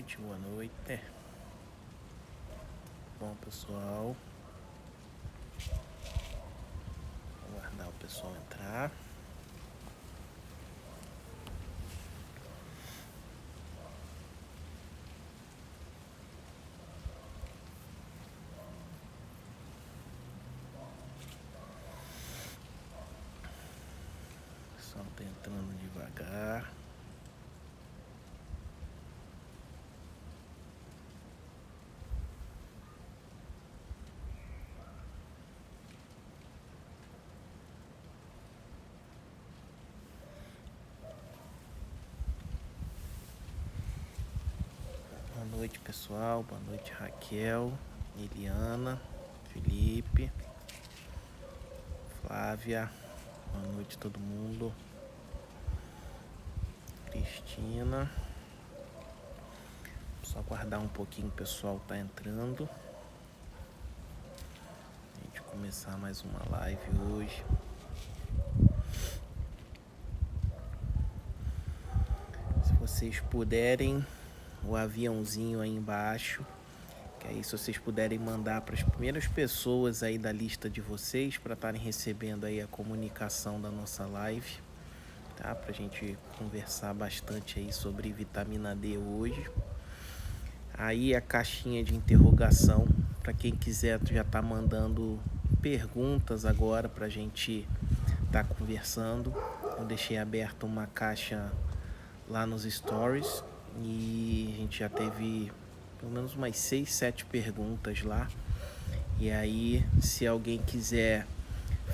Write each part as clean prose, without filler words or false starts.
noite, boa noite. Bom, pessoal, vou aguardar o pessoal entrar. O pessoal tá entrando devagar. Boa noite, pessoal. Boa noite, Raquel, Eliana, Felipe, Flávia. Boa noite, todo mundo. Cristina. Só aguardar um pouquinho, o pessoal tá entrando. A gente começar mais uma live hoje. Se vocês puderem, o aviãozinho aí embaixo, que aí se vocês puderem mandar para as primeiras pessoas aí da lista de vocês, para estarem recebendo aí a comunicação da nossa live, tá? Pra gente conversar bastante aí sobre vitamina D hoje. Aí a caixinha de interrogação, para quem quiser já tá mandando perguntas agora pra gente tá conversando. Eu deixei aberta uma caixa lá nos stories e a gente já teve pelo menos umas 6, 7 perguntas lá. E aí, se alguém quiser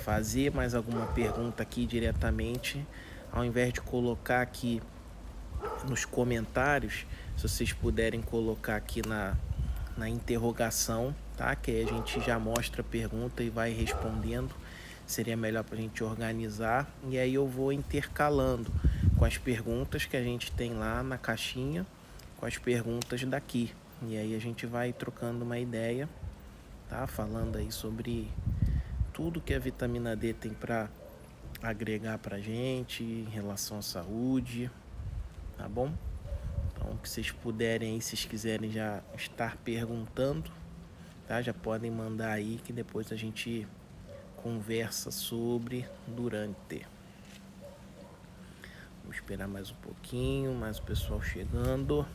fazer mais alguma pergunta aqui diretamente, ao invés de colocar aqui nos comentários, se vocês puderem colocar aqui na interrogação, tá? Que aí a gente já mostra a pergunta e vai respondendo. Seria melhor para a gente organizar. E aí eu vou intercalando com as perguntas que a gente tem lá na caixinha, com as perguntas daqui. E aí a gente vai trocando uma ideia, tá? Falando aí sobre tudo que a vitamina D tem para agregar pra gente em relação à saúde, tá bom? Então, que vocês puderem aí, se vocês quiserem já estar perguntando, tá? Já podem mandar aí que depois a gente conversa sobre durante. Vou esperar mais um pouquinho, mais o pessoal chegando.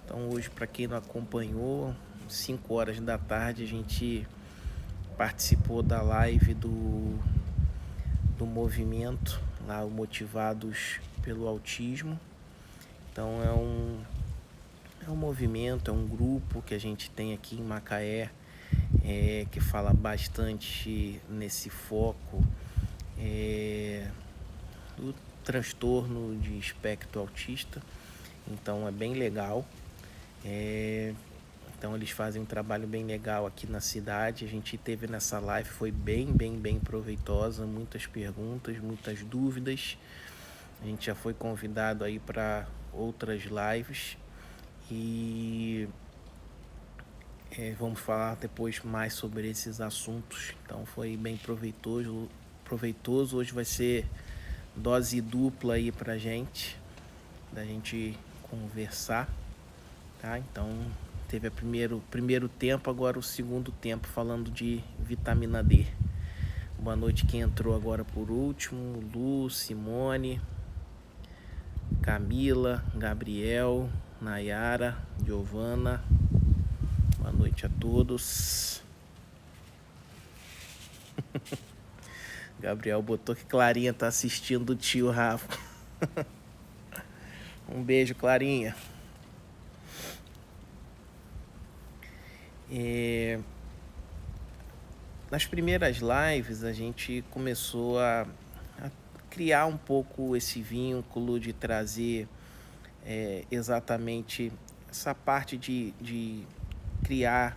Então hoje, para quem não acompanhou, 5 horas da tarde a gente participou da live do movimento lá, o Motivados pelo Autismo. Então é um movimento, é um grupo que a gente tem aqui em Macaé, que fala bastante nesse foco do transtorno de espectro autista. Então é bem legal. Então eles fazem um trabalho bem legal aqui na cidade. A gente teve nessa live, foi bem proveitosa, muitas perguntas, muitas dúvidas. A gente já foi convidado aí para outras lives e vamos falar depois mais sobre esses assuntos. Então foi bem proveitoso. Hoje vai ser dose dupla aí pra gente, da gente conversar, tá? Então teve o primeiro tempo, agora o segundo tempo falando de vitamina D. Boa noite quem entrou agora por último: Lu, Simone, Camila, Gabriel, Nayara, Giovana. Boa noite a todos. Gabriel botou que Clarinha tá assistindo o tio Rafa. Um beijo, Clarinha. Nas primeiras lives a gente começou a criar um pouco esse vínculo de trazer exatamente essa parte de criar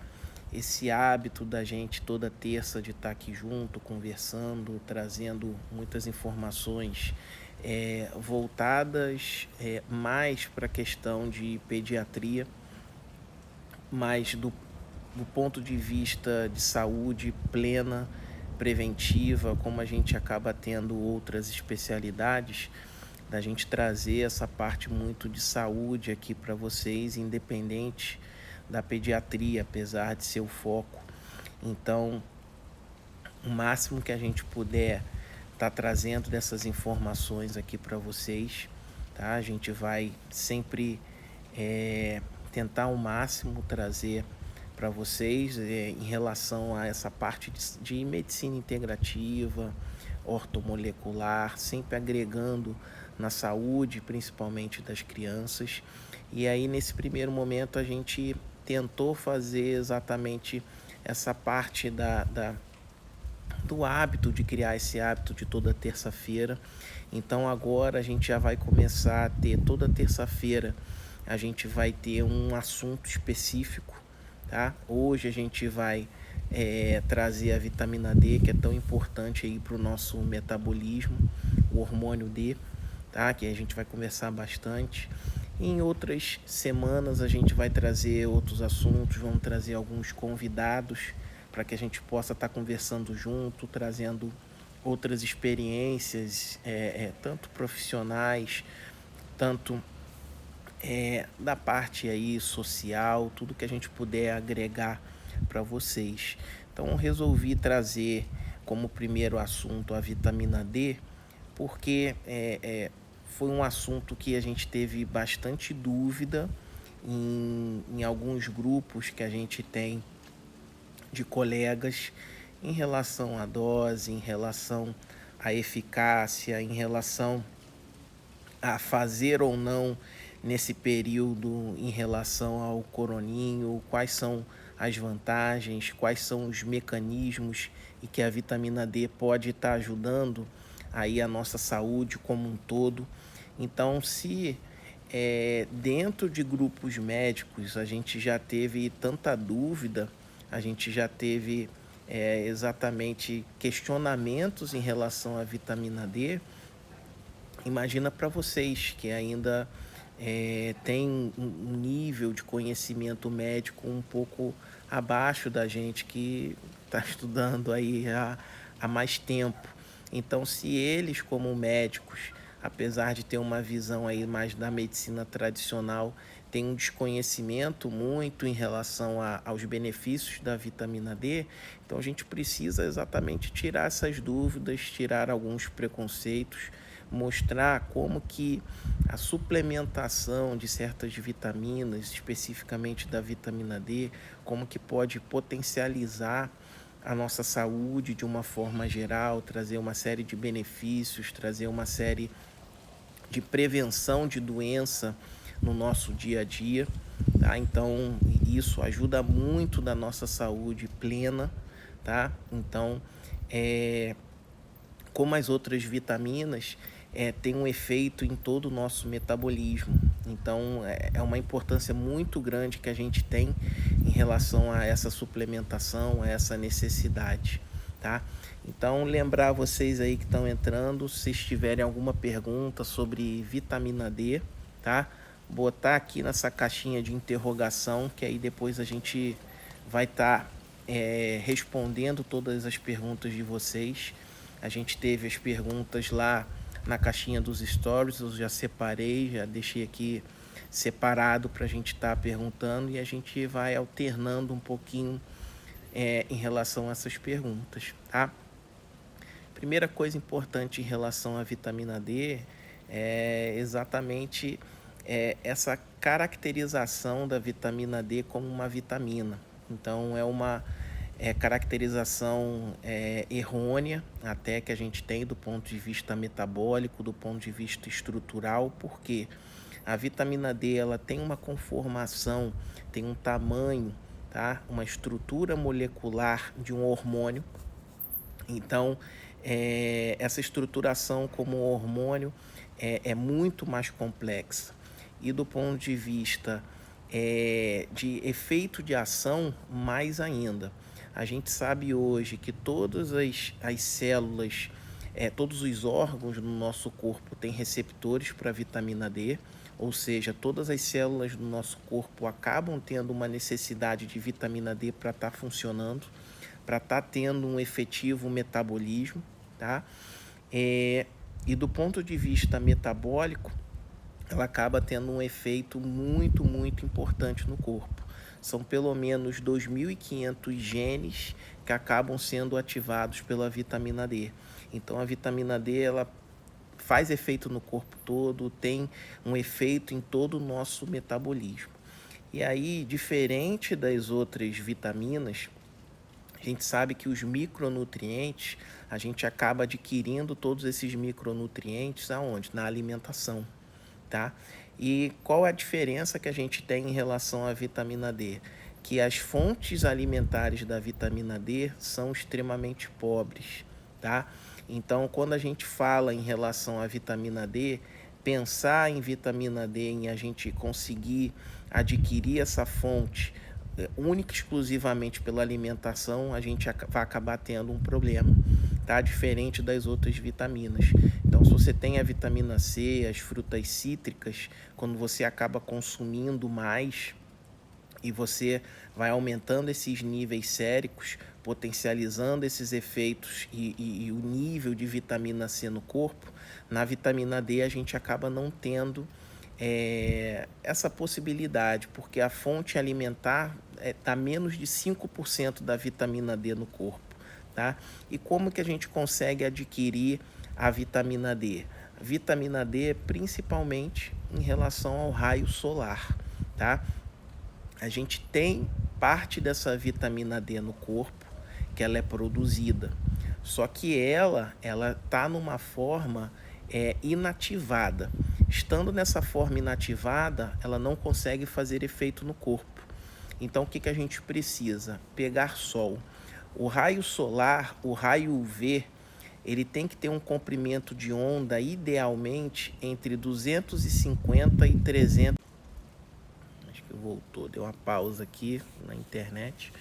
esse hábito da gente toda terça de estar aqui junto, conversando, trazendo muitas informações voltadas mais para a questão de pediatria, mas do ponto de vista de saúde plena, preventiva, como a gente acaba tendo outras especialidades, da gente trazer essa parte muito de saúde aqui para vocês, independente da pediatria, apesar de ser o foco. Então, o máximo que a gente puder tá trazendo dessas informações aqui para vocês, tá? A gente vai sempre tentar ao máximo trazer para vocês em relação a essa parte de medicina integrativa, ortomolecular, sempre agregando na saúde, principalmente das crianças. E aí, nesse primeiro momento, a gente tentou fazer exatamente essa parte do hábito, de criar esse hábito de toda terça-feira. Então agora a gente já vai começar a ter toda terça-feira, a gente vai ter um assunto específico, tá? Hoje a gente vai trazer a vitamina D, que é tão importante aí para o nosso metabolismo, o hormônio D, tá? Que a gente vai conversar bastante. Em outras semanas a gente vai trazer outros assuntos, vamos trazer alguns convidados para que a gente possa estar conversando junto, trazendo outras experiências, tanto profissionais, tanto da parte aí social, tudo que a gente puder agregar para vocês. Então eu resolvi trazer como primeiro assunto a vitamina D, porque foi um assunto que a gente teve bastante dúvida em alguns grupos que a gente tem de colegas em relação à dose, em relação à eficácia, em relação a fazer ou não nesse período em relação ao coroninho, quais são as vantagens, quais são os mecanismos e que a vitamina D pode estar ajudando aí a nossa saúde como um todo. Então, se dentro de grupos médicos a gente já teve tanta dúvida, a gente já teve exatamente questionamentos em relação à vitamina D, imagina para vocês que ainda tem um nível de conhecimento médico um pouco abaixo da gente que está estudando aí há mais tempo. Então, se eles como médicos, apesar de ter uma visão aí mais da medicina tradicional, tem um desconhecimento muito em relação aos benefícios da vitamina D, então a gente precisa exatamente tirar essas dúvidas, tirar alguns preconceitos, mostrar como que a suplementação de certas vitaminas, especificamente da vitamina D, como que pode potencializar a nossa saúde de uma forma geral, trazer uma série de benefícios, trazer uma série de prevenção de doença no nosso dia a dia, tá? Então, isso ajuda muito da nossa saúde plena, tá? Então, como as outras vitaminas, tem um efeito em todo o nosso metabolismo. Então, é uma importância muito grande que a gente tem em relação a essa suplementação, a essa necessidade, tá? Então, lembrar vocês aí que estão entrando, se tiverem alguma pergunta sobre vitamina D, tá? Botar aqui nessa caixinha de interrogação, que aí depois a gente vai estar respondendo todas as perguntas de vocês. A gente teve as perguntas lá na caixinha dos stories, eu já separei, já deixei aqui separado para a gente estar perguntando e a gente vai alternando um pouquinho em relação a essas perguntas, tá? Primeira coisa importante em relação à vitamina D é exatamente essa caracterização da vitamina D como uma vitamina. Então, é uma caracterização errônea, até que a gente tem do ponto de vista metabólico, do ponto de vista estrutural, porque a vitamina D ela tem uma conformação, tem um tamanho, tá? Uma estrutura molecular de um hormônio. Então, essa estruturação como hormônio é muito mais complexa. E do ponto de vista de efeito de ação, mais ainda. A gente sabe hoje que todas as células, todos os órgãos no nosso corpo têm receptores para vitamina D, ou seja, todas as células do nosso corpo acabam tendo uma necessidade de vitamina D para estar funcionando. para estar tendo um efetivo metabolismo, tá? E do ponto de vista metabólico, ela acaba tendo um efeito muito, muito importante no corpo. São pelo menos 2.500 genes que acabam sendo ativados pela vitamina D. Então a vitamina D, ela faz efeito no corpo todo, tem um efeito em todo o nosso metabolismo. E aí, diferente das outras vitaminas, a gente sabe que os micronutrientes, a gente acaba adquirindo todos esses micronutrientes aonde? Na alimentação, tá? E qual a diferença que a gente tem em relação à vitamina D? Que as fontes alimentares da vitamina D são extremamente pobres, tá? Então, quando a gente fala em relação à vitamina D, pensar em vitamina D, em a gente conseguir adquirir essa fonte única e exclusivamente pela alimentação, a gente vai acabar tendo um problema, tá? Diferente das outras vitaminas. Então, se você tem a vitamina C, as frutas cítricas, quando você acaba consumindo mais e você vai aumentando esses níveis séricos, potencializando esses efeitos e o nível de vitamina C no corpo, na vitamina D a gente acaba não tendo essa possibilidade, porque a fonte alimentar está menos de 5% da vitamina D no corpo, tá? E como que a gente consegue adquirir a vitamina D? A vitamina D principalmente em relação ao raio solar, tá? A gente tem parte dessa vitamina D no corpo que ela é produzida, só que ela está numa forma inativada. Estando nessa forma inativada, ela não consegue fazer efeito no corpo. Então, o que a gente precisa? Pegar sol. O raio solar, o raio UV, ele tem que ter um comprimento de onda, idealmente, entre 250 e 300. Acho que voltou, deu uma pausa aqui na internet.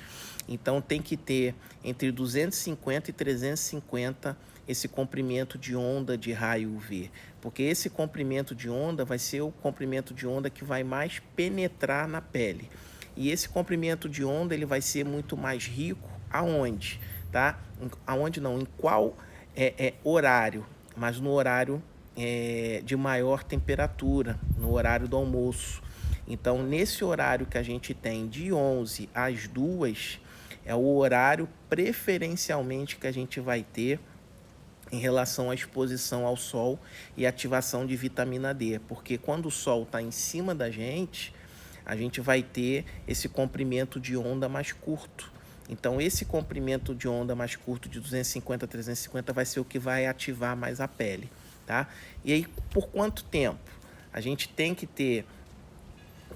Então, tem que ter entre 250 e 350 esse comprimento de onda de raio UV, porque esse comprimento de onda vai ser o comprimento de onda que vai mais penetrar na pele. E esse comprimento de onda ele vai ser muito mais rico aonde, tá? Aonde não? Em qual horário? Mas no horário de maior temperatura, no horário do almoço. Então, nesse horário que a gente tem de 11 às 2, é o horário preferencialmente que a gente vai ter em relação à exposição ao sol e ativação de vitamina D, porque quando o sol está em cima da gente, a gente vai ter esse comprimento de onda mais curto. Então, esse comprimento de onda mais curto, de 250 a 350, vai ser o que vai ativar mais a pele, tá? E aí, por quanto tempo? A gente tem que ter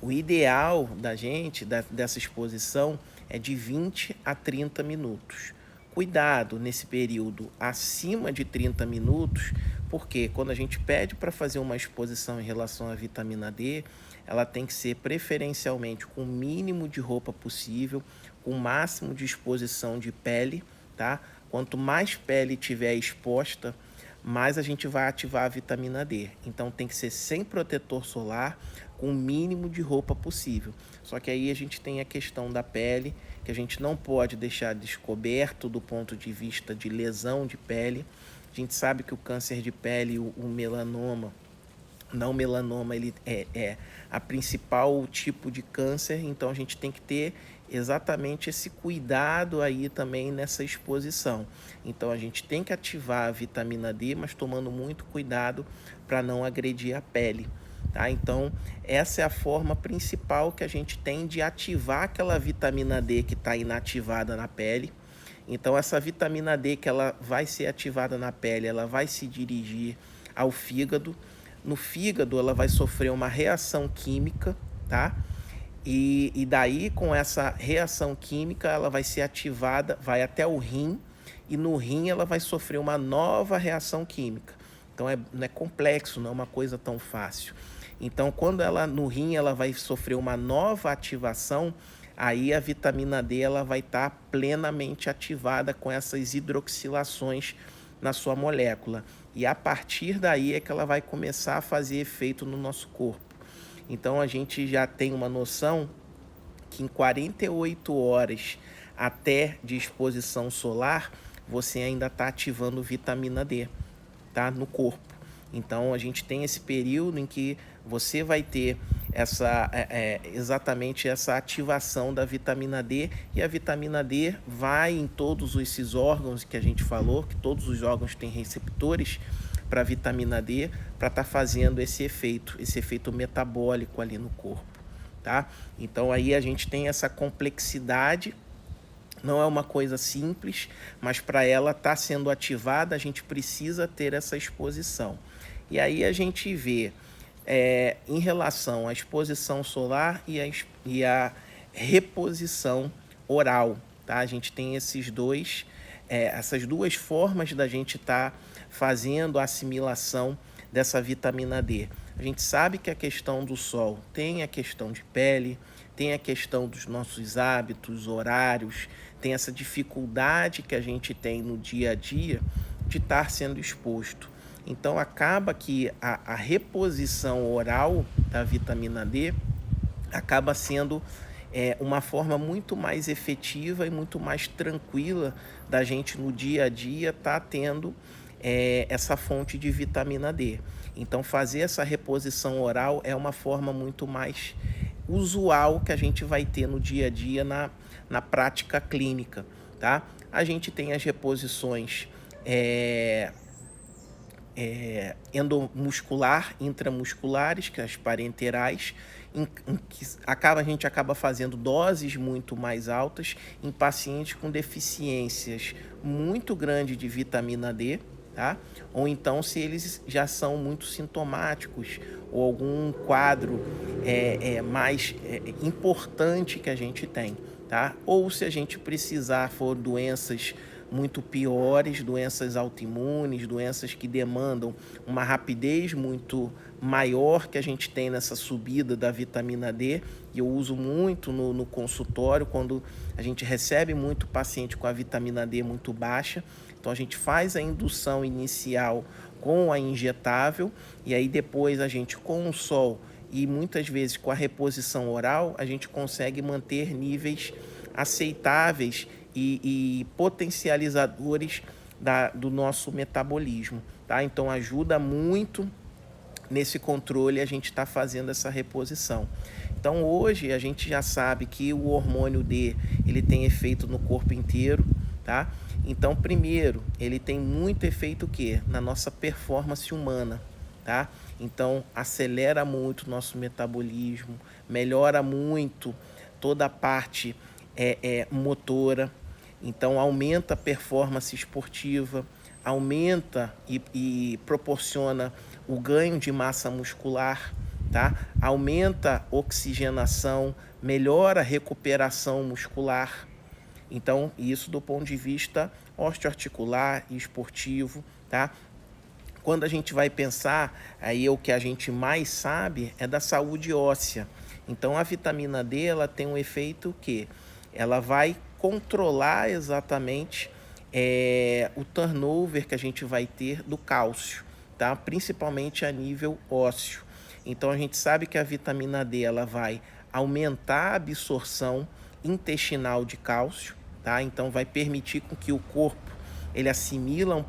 o ideal da gente, dessa exposição, é de 20 a 30 minutos. Cuidado nesse período acima de 30 minutos, porque quando a gente pede para fazer uma exposição em relação à vitamina D, ela tem que ser preferencialmente com o mínimo de roupa possível, com o máximo de exposição de pele, tá? Quanto mais pele tiver exposta, mais a gente vai ativar a vitamina D. Então tem que ser sem protetor solar, com o mínimo de roupa possível. Só que aí a gente tem a questão da pele, que a gente não pode deixar descoberto do ponto de vista de lesão de pele. A gente sabe que o câncer de pele, o melanoma, não melanoma, ele é a principal tipo de câncer, então a gente tem que ter exatamente esse cuidado aí também nessa exposição. Então a gente tem que ativar a vitamina D, mas tomando muito cuidado para não agredir a pele. Tá? Então, essa é a forma principal que a gente tem de ativar aquela vitamina D que está inativada na pele. Então, essa vitamina D que ela vai ser ativada na pele, ela vai se dirigir ao fígado. No fígado, ela vai sofrer uma reação química, tá? E daí, com essa reação química, ela vai ser ativada, vai até o rim, e no rim ela vai sofrer uma nova reação química. Então, não é complexo, não é uma coisa tão fácil. Então, quando ela no rim ela vai sofrer uma nova ativação, aí a vitamina D ela vai estar plenamente ativada com essas hidroxilações na sua molécula. E a partir daí é que ela vai começar a fazer efeito no nosso corpo. Então, a gente já tem uma noção que em 48 horas até de exposição solar, você ainda está ativando vitamina D, tá, no corpo. Então a gente tem esse período em que você vai ter exatamente essa ativação da vitamina D, e a vitamina D vai em todos esses órgãos que a gente falou, que todos os órgãos têm receptores para a vitamina D, para estar fazendo esse efeito metabólico ali no corpo, tá? Então aí a gente tem essa complexidade. Não é uma coisa simples, mas para ela estar sendo ativada, a gente precisa ter essa exposição. E aí a gente vê, em relação à exposição solar e a reposição oral, tá? A gente tem essas duas formas da gente estar fazendo a assimilação dessa vitamina D. A gente sabe que a questão do sol tem a questão de pele, tem a questão dos nossos hábitos, horários, tem essa dificuldade que a gente tem no dia a dia de estar sendo exposto. Então acaba que a reposição oral da vitamina D acaba sendo uma forma muito mais efetiva e muito mais tranquila da gente no dia a dia estar tendo essa fonte de vitamina D. Então fazer essa reposição oral é uma forma muito mais usual que a gente vai ter no dia a dia na prática clínica, tá? A gente tem as reposições endomuscular, intramusculares, que é as parenterais, em que a gente acaba fazendo doses muito mais altas em pacientes com deficiências muito grandes de vitamina D, tá? Ou então se eles já são muito sintomáticos ou algum quadro mais importante que a gente tem, tá? Ou se a gente precisar for doenças muito piores, doenças autoimunes, doenças que demandam uma rapidez muito maior que a gente tem nessa subida da vitamina D, e eu uso muito no consultório quando a gente recebe muito paciente com a vitamina D muito baixa. Então a gente faz a indução inicial com a injetável, e aí depois a gente com o sol e muitas vezes com a reposição oral, a gente consegue manter níveis aceitáveis e potencializadores do nosso metabolismo, tá? Então ajuda muito nesse controle a gente está fazendo essa reposição. Então hoje a gente já sabe que o hormônio D ele tem efeito no corpo inteiro, tá? Então primeiro ele tem muito efeito o quê? Na nossa performance humana, tá? Então acelera muito o nosso metabolismo, melhora muito toda a parte motora. Então aumenta a performance esportiva, aumenta e proporciona o ganho de massa muscular, tá? Aumenta a oxigenação, melhora a recuperação muscular. Então, isso do ponto de vista osteoarticular e esportivo, tá? Quando a gente vai pensar, aí o que a gente mais sabe é da saúde óssea. Então, a vitamina D, ela tem um efeito que ela vai controlar exatamente o turnover que a gente vai ter do cálcio, tá? Principalmente a nível ósseo. Então a gente sabe que a vitamina D ela vai aumentar a absorção intestinal de cálcio, tá? Então vai permitir com que o corpo ele assimila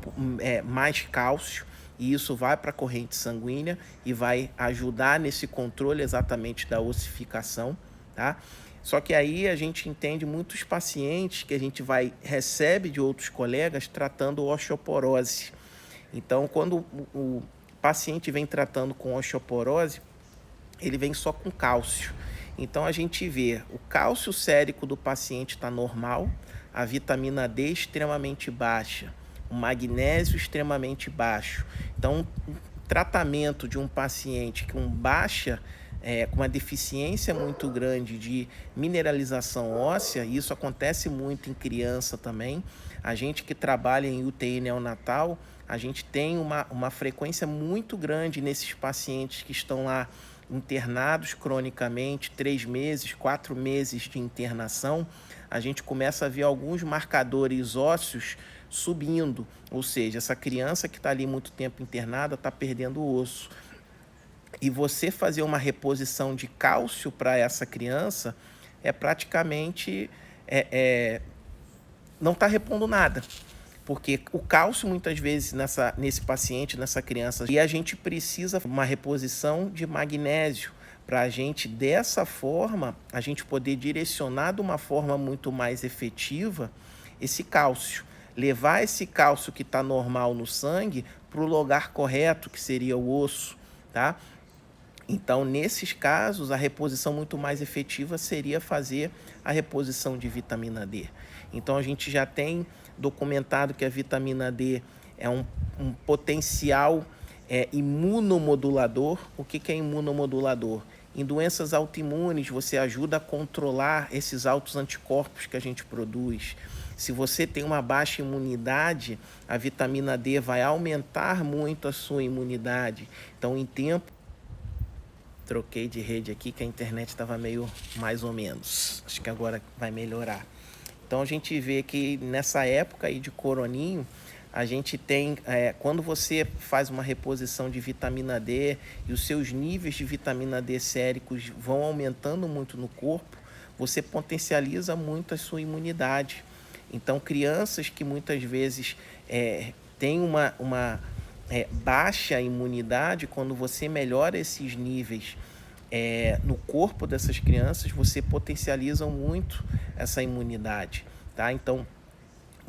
mais cálcio, e isso vai para a corrente sanguínea e vai ajudar nesse controle exatamente da ossificação, tá? Só que aí a gente entende muitos pacientes que a gente recebe de outros colegas tratando osteoporose. Então, quando o paciente vem tratando com osteoporose, ele vem só com cálcio. Então, a gente vê o cálcio sérico do paciente está normal, a vitamina D extremamente baixa, o magnésio extremamente baixo. Então, o tratamento de um paciente com com uma deficiência muito grande de mineralização óssea, e isso acontece muito em criança também. A gente que trabalha em UTI neonatal, a gente tem uma frequência muito grande nesses pacientes que estão lá internados cronicamente, 3 meses, 4 meses de internação. A gente começa a ver alguns marcadores ósseos subindo, ou seja, essa criança que está ali muito tempo internada está perdendo o osso. E você fazer uma reposição de cálcio para essa criança é praticamente não está repondo nada. Porque o cálcio, muitas vezes, nesse paciente, nessa criança, e a gente precisa de uma reposição de magnésio, para a gente, dessa forma, a gente poder direcionar de uma forma muito mais efetiva esse cálcio. Levar esse cálcio que está normal no sangue para o lugar correto, que seria o osso, tá? Então, nesses casos, a reposição muito mais efetiva seria fazer a reposição de vitamina D. Então, a gente já tem documentado que a vitamina D é um potencial imunomodulador. O que é imunomodulador? Em doenças autoimunes, você ajuda a controlar esses altos anticorpos que a gente produz. Se você tem uma baixa imunidade, a vitamina D vai aumentar muito a sua imunidade. Então, em tempo, troquei de rede aqui que a internet estava meio mais ou menos. Acho que agora vai melhorar. Então, a gente vê que nessa época aí de coroninho, a gente tem, quando você faz uma reposição de vitamina D e os seus níveis de vitamina D séricos vão aumentando muito no corpo, você potencializa muito a sua imunidade. Então, crianças que muitas vezes têm uma baixa imunidade, quando você melhora esses níveis no corpo dessas crianças, você potencializa muito essa imunidade, tá? Então,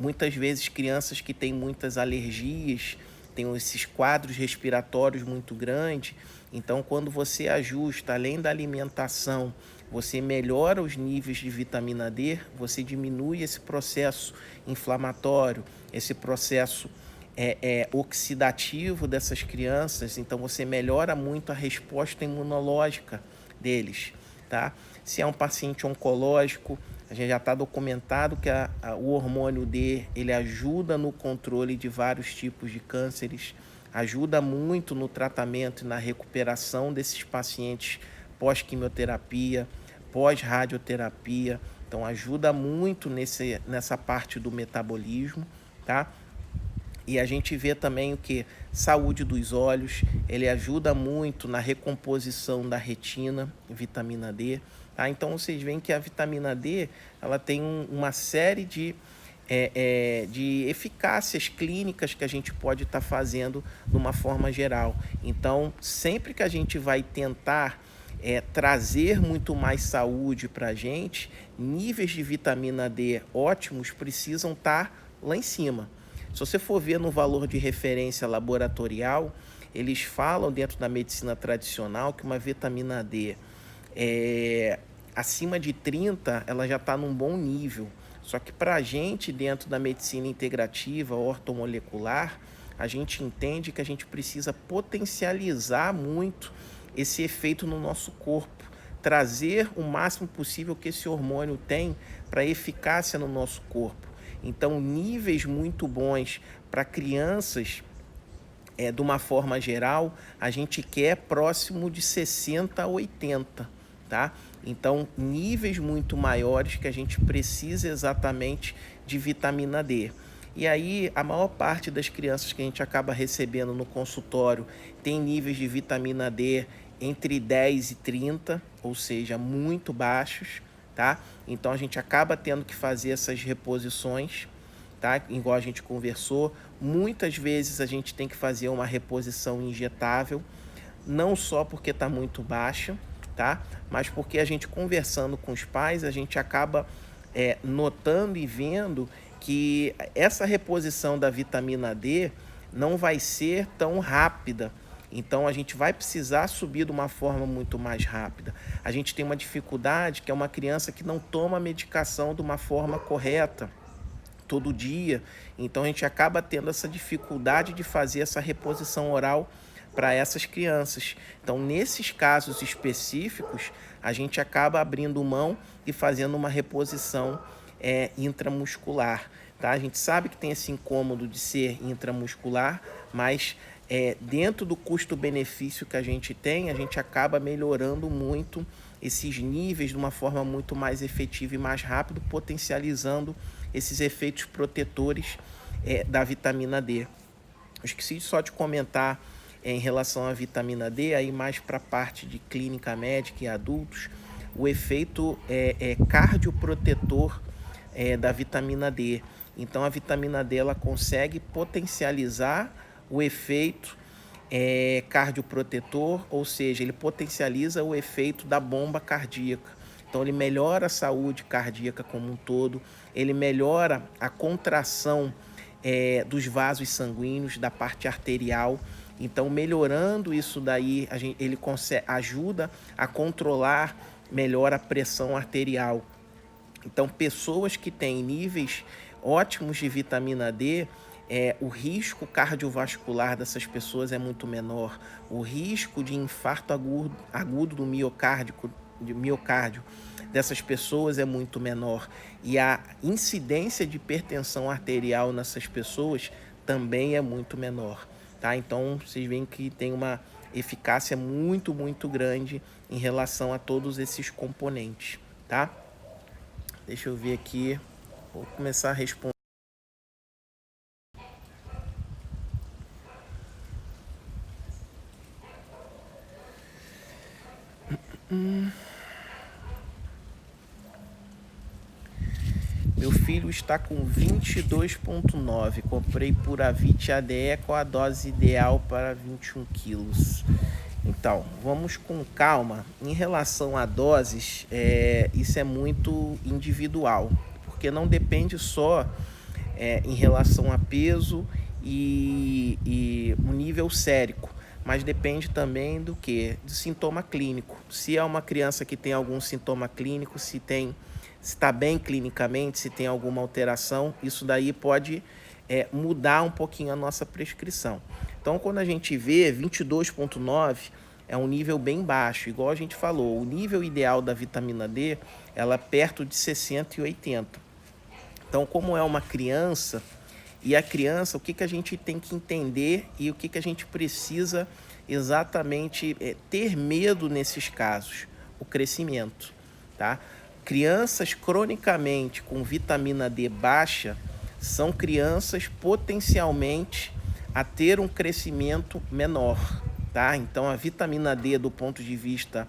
muitas vezes crianças que têm muitas alergias, têm esses quadros respiratórios muito grandes, então quando você ajusta, além da alimentação, você melhora os níveis de vitamina D, você diminui esse processo inflamatório, esse processo oxidativo dessas crianças, então você melhora muito a resposta imunológica deles, tá? Se é um paciente oncológico, a gente já está documentado que o hormônio D, ele ajuda no controle de vários tipos de cânceres, ajuda muito no tratamento e na recuperação desses pacientes pós-quimioterapia, pós-radioterapia. Então, ajuda muito nessa parte do metabolismo, tá? E a gente vê também o que? Saúde dos olhos, ele ajuda muito na recomposição da retina, vitamina D. Tá? Então, vocês veem que a vitamina D ela tem uma série de eficácias clínicas que a gente pode estar fazendo de uma forma geral. Então, sempre que a gente vai tentar trazer muito mais saúde para a gente, níveis de vitamina D ótimos precisam estar lá em cima. Se você for ver no valor de referência laboratorial, eles falam dentro da medicina tradicional que uma vitamina D acima de 30, ela já está num bom nível. Só que para a gente, dentro da medicina integrativa, ortomolecular, a gente entende que a gente precisa potencializar muito esse efeito no nosso corpo, trazer o máximo possível que esse hormônio tem para eficácia no nosso corpo. Então, níveis muito bons para crianças, de uma forma geral, a gente quer próximo de 60 a 80, tá? Então, níveis muito maiores que a gente precisa exatamente de vitamina D. E aí, a maior parte das crianças que a gente acaba recebendo no consultório tem níveis de vitamina D entre 10 e 30, ou seja, muito baixos, tá? Então, a gente acaba tendo que fazer essas reposições, tá? Igual a gente conversou, muitas vezes a gente tem que fazer uma reposição injetável, não só porque está muito baixa, tá? Mas porque a gente conversando com os pais, a gente acaba notando e vendo que essa reposição da vitamina D não vai ser tão rápida. Então, a gente vai precisar subir de uma forma muito mais rápida. A gente tem uma dificuldade que é uma criança que não toma a medicação de uma forma correta todo dia. Então, a gente acaba tendo essa dificuldade de fazer essa reposição oral para essas crianças. Então, nesses casos específicos, a gente acaba abrindo mão e fazendo uma reposição intramuscular. Tá? A gente sabe que tem esse incômodo de ser intramuscular, mas dentro do custo-benefício que a gente tem, a gente acaba melhorando muito esses níveis de uma forma muito mais efetiva e mais rápida, potencializando esses efeitos protetores da vitamina D. Eu esqueci só de comentar em relação à vitamina D, aí mais para a parte de clínica médica e adultos, o efeito cardioprotetor da vitamina D. Então a vitamina D ela consegue potencializar o efeito cardioprotetor, ou seja, ele potencializa o efeito da bomba cardíaca. Então ele melhora a saúde cardíaca como um todo, ele melhora a contração dos vasos sanguíneos, da parte arterial. Então, melhorando isso daí, ele ajuda a controlar melhor a pressão arterial. Então, pessoas que têm níveis ótimos de vitamina D, o risco cardiovascular dessas pessoas é muito menor. O risco de infarto agudo do miocárdio dessas pessoas é muito menor. E a incidência de hipertensão arterial nessas pessoas também é muito menor. Tá? Então, vocês veem que tem uma eficácia muito, muito grande em relação a todos esses componentes. Tá? Deixa eu ver aqui. Vou começar a responder. Meu filho está com 22,9. Comprei Puravit ADE com a dose ideal para 21 quilos. Então, vamos com calma. Em relação a doses, isso é muito individual, porque não depende só em relação a peso e o nível sérico, mas depende também do que? Do sintoma clínico. Se é uma criança que tem algum sintoma clínico, se está bem clinicamente, se tem alguma alteração, isso daí pode mudar um pouquinho a nossa prescrição. Então, quando a gente vê 22,9, é um nível bem baixo, igual a gente falou, o nível ideal da vitamina D, ela é perto de 60 e 80. Então, como é uma criança, e a criança, o que a gente tem que entender e o que a gente precisa exatamente ter medo nesses casos? O crescimento, tá? Crianças cronicamente com vitamina D baixa são crianças potencialmente a ter um crescimento menor, tá? Então, a vitamina D, do ponto de vista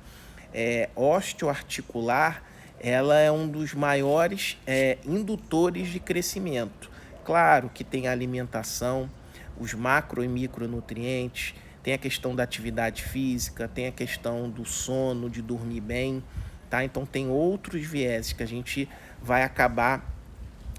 osteoarticular, ela é um dos maiores indutores de crescimento. Claro que tem a alimentação, os macro e micronutrientes, tem a questão da atividade física, tem a questão do sono, de dormir bem, tá? Então tem outros vieses que a gente vai acabar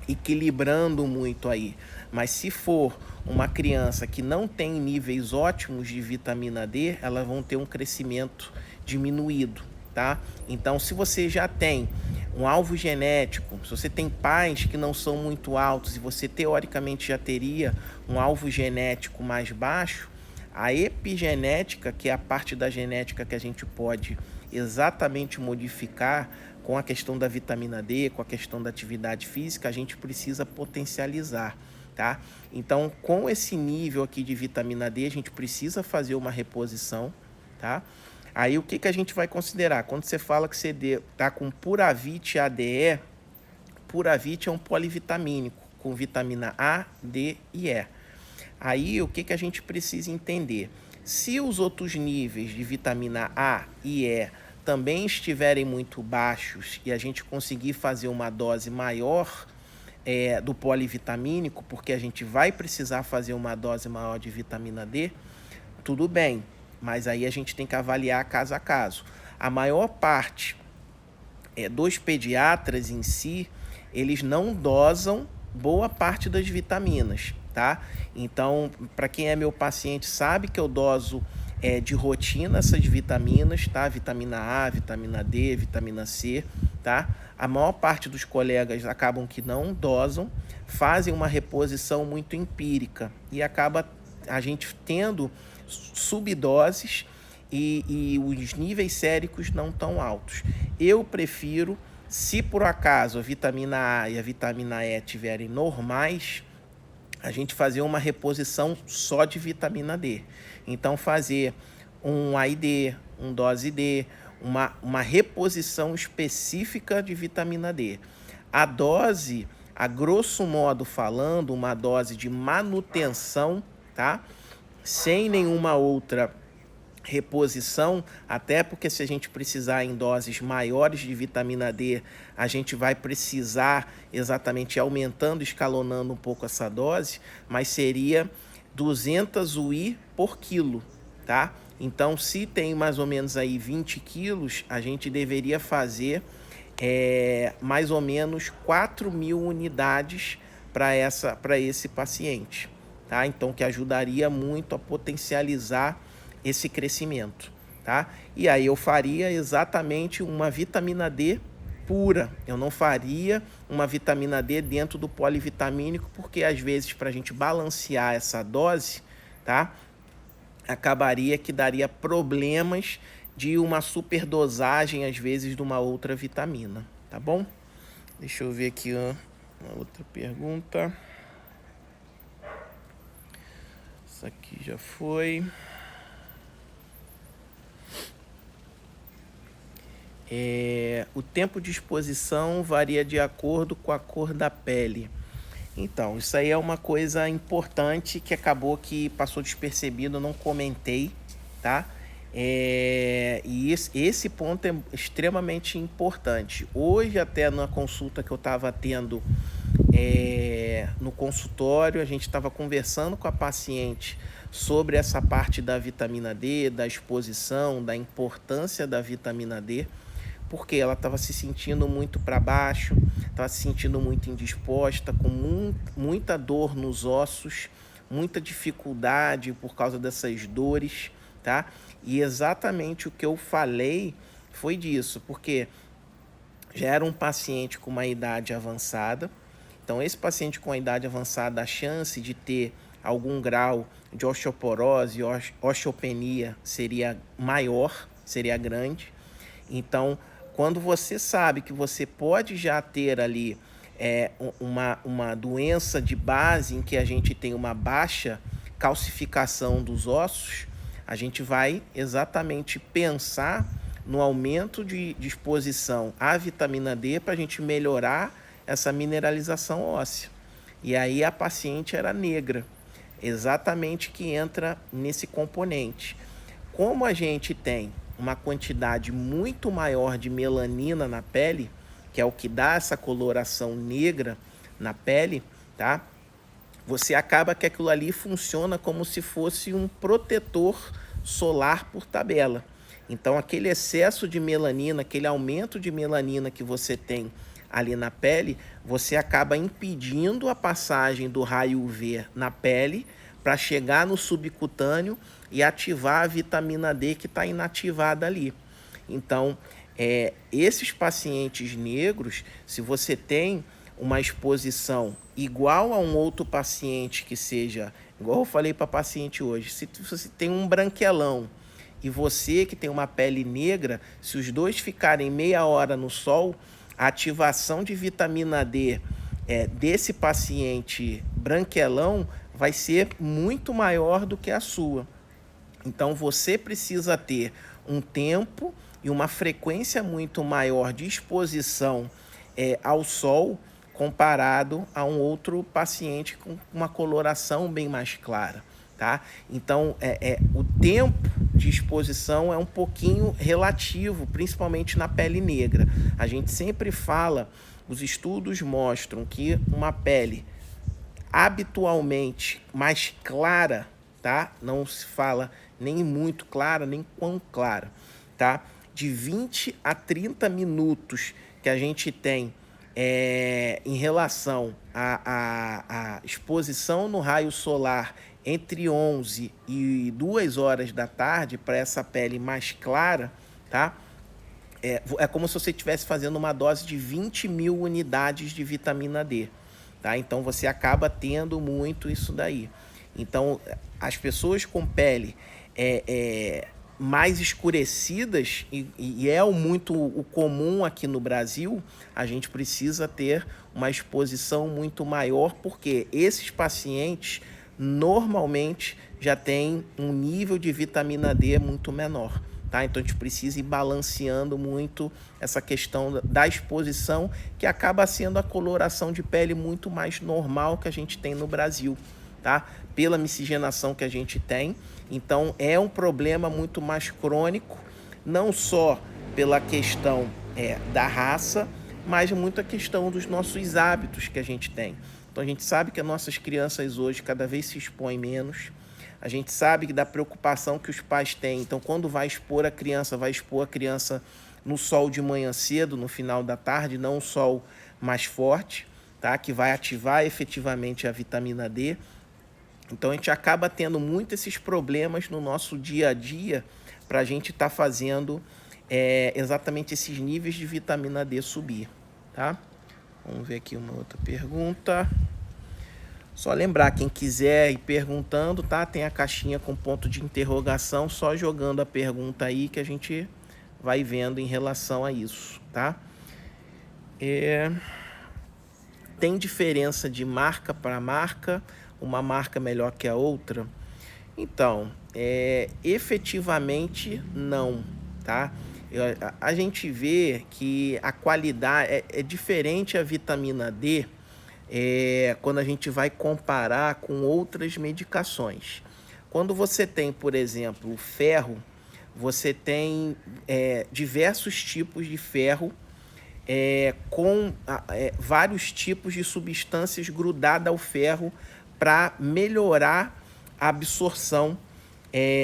equilibrando muito aí. Mas se for uma criança que não tem níveis ótimos de vitamina D, elas vão ter um crescimento diminuído, tá? Então, se você já tem um alvo genético, se você tem pais que não são muito altos e você teoricamente já teria um alvo genético mais baixo, a epigenética, que é a parte da genética que a gente pode exatamente modificar com a questão da vitamina D, com a questão da atividade física, a gente precisa potencializar, tá? Então, com esse nível aqui de vitamina D, a gente precisa fazer uma reposição, tá? Aí, o que a gente vai considerar? Quando você fala que você está com Puravit ADE, Puravit é um polivitamínico com vitamina A, D e E. Aí, o que a gente precisa entender? Se os outros níveis de vitamina A e E também estiverem muito baixos e a gente conseguir fazer uma dose maior do polivitamínico, porque a gente vai precisar fazer uma dose maior de vitamina D, tudo bem, mas aí a gente tem que avaliar caso a caso. A maior parte dos pediatras em si, eles não dosam boa parte das vitaminas, tá? Então, para quem é meu paciente sabe que eu doso de rotina essas vitaminas, tá? Vitamina A, vitamina D, vitamina C, tá? A maior parte dos colegas acabam que não dosam, fazem uma reposição muito empírica e acaba a gente tendo subdoses e os níveis séricos não tão altos. Eu prefiro, se por acaso a vitamina A e a vitamina E estiverem normais, a gente fazer uma reposição só de vitamina D. Então, fazer um AID, um dose D, uma reposição específica de vitamina D. A dose, a grosso modo falando, uma dose de manutenção, tá? Sem nenhuma outra reposição, até porque se a gente precisar em doses maiores de vitamina D, a gente vai precisar exatamente aumentando, escalonando um pouco essa dose, mas seria 200 UI por quilo, tá? Então, se tem mais ou menos aí 20 quilos, a gente deveria fazer mais ou menos 4.000 unidades para esse paciente, tá? Então, que ajudaria muito a potencializar esse crescimento, tá? E aí eu faria exatamente uma vitamina D pura. Eu não faria uma vitamina D dentro do polivitamínico, porque às vezes para a gente balancear essa dose, tá? Acabaria que daria problemas de uma superdosagem, às vezes, de uma outra vitamina, tá bom? Deixa eu ver aqui uma outra pergunta. Essa aqui já foi. O tempo de exposição varia de acordo com a cor da pele. Então, isso aí é uma coisa importante que acabou que passou despercebido, eu não comentei, tá? E esse ponto é extremamente importante. Hoje, até na consulta que eu estava tendo no consultório, a gente estava conversando com a paciente sobre essa parte da vitamina D, da exposição, da importância da vitamina D, porque ela estava se sentindo muito para baixo, estava se sentindo muito indisposta, com muita dor nos ossos, muita dificuldade por causa dessas dores, tá? E exatamente o que eu falei foi disso, porque já era um paciente com uma idade avançada. Então, esse paciente com a idade avançada, a chance de ter algum grau de osteoporose, osteopenia seria maior, seria grande. Então, quando você sabe que você pode já ter ali uma doença de base em que a gente tem uma baixa calcificação dos ossos, a gente vai exatamente pensar no aumento de exposição à vitamina D para a gente melhorar essa mineralização óssea. E aí a paciente era negra, exatamente que entra nesse componente. Como a gente tem uma quantidade muito maior de melanina na pele, que é o que dá essa coloração negra na pele, tá? Você acaba que aquilo ali funciona como se fosse um protetor solar por tabela. Então, aquele excesso de melanina, aquele aumento de melanina que você tem ali na pele, você acaba impedindo a passagem do raio UV na pele para chegar no subcutâneo e ativar a vitamina D que está inativada ali. Então, esses pacientes negros, se você tem uma exposição igual a um outro paciente que seja, igual eu falei para a paciente hoje, se você tem um branquelão e você que tem uma pele negra, se os dois ficarem meia hora no sol, a ativação de vitamina D desse paciente branquelão vai ser muito maior do que a sua. Então, você precisa ter um tempo e uma frequência muito maior de exposição ao sol comparado a um outro paciente com uma coloração bem mais clara, tá? Então, o tempo de exposição é um pouquinho relativo, principalmente na pele negra. A gente sempre fala, os estudos mostram que uma pele habitualmente mais clara, tá? Não se fala nem muito clara, nem quão clara, tá? De 20 a 30 minutos que a gente tem em relação à exposição no raio solar entre 11 e 2 horas da tarde para essa pele mais clara, tá? É como se você estivesse fazendo uma dose de 20.000 unidades de vitamina D, tá? Então, você acaba tendo muito isso daí. Então, as pessoas com pele mais escurecidas, e é muito o comum aqui no Brasil, a gente precisa ter uma exposição muito maior, porque esses pacientes normalmente já têm um nível de vitamina D muito menor, tá? Então a gente precisa ir balanceando muito essa questão da exposição, que acaba sendo a coloração de pele muito mais normal que a gente tem no Brasil, tá? Pela miscigenação que a gente tem. Então é um problema muito mais crônico, não só pela questão da raça, mas muito a questão dos nossos hábitos que a gente tem. Então a gente sabe que as nossas crianças hoje cada vez se expõem menos. A gente sabe que da preocupação que os pais têm. Então, quando vai expor a criança, vai expor a criança no sol de manhã cedo, no final da tarde, não um sol mais forte, tá? Que vai ativar efetivamente a vitamina D. Então, a gente acaba tendo muito esses problemas no nosso dia a dia para a gente estar fazendo exatamente esses níveis de vitamina D subir, tá? Vamos ver aqui uma outra pergunta. Só lembrar, quem quiser ir perguntando, tá? Tem a caixinha com ponto de interrogação, só jogando a pergunta aí que a gente vai vendo em relação a isso, tá? Tem diferença de marca para marca? Uma marca melhor que a outra? Então, efetivamente não, tá? A gente vê que a qualidade é diferente a vitamina D quando a gente vai comparar com outras medicações. Quando você tem, por exemplo, o ferro, você tem diversos tipos de ferro com vários tipos de substâncias grudadas ao ferro para melhorar a absorção